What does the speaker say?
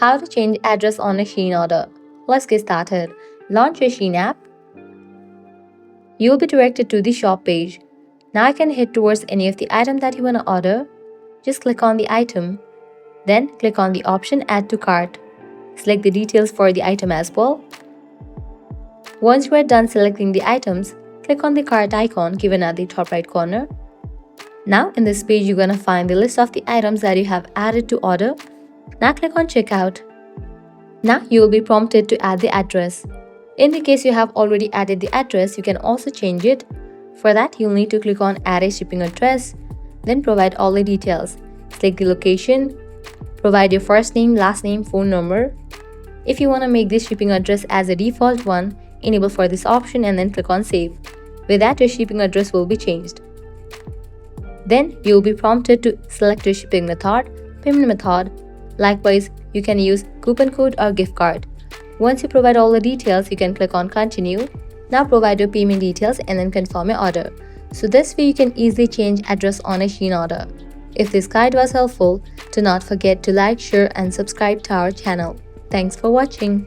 How to change address on a SHEIN order. Let's get started. Launch your SHEIN app. You'll be directed to the shop page. Now you can head towards any of the item that you want to order. Just click on the item. Then click on the option Add to Cart. Select the details for the item as well. Once you are done selecting the items, click on the cart icon given at the top right corner. Now in this page you're gonna find the list of the items that you have added to order. Now click on Checkout. Now you will be prompted to add the address. In the case you have already added the address, you can also change it. For that, you'll need to click on Add a shipping address, then provide all the details. Select the location, provide your first name, last name, phone number. If you want to make this shipping address as a default one, enable for this option and then click on Save. With that, your shipping address will be changed. Then you will be prompted to select your shipping method, payment method. Likewise, you can use coupon code or gift card. Once you provide all the details, you can click on Continue. Now provide your payment details and then confirm your order. So this way you can easily change address on a SHEIN order. If this guide was helpful, do not forget to like, share and subscribe to our channel. Thanks for watching.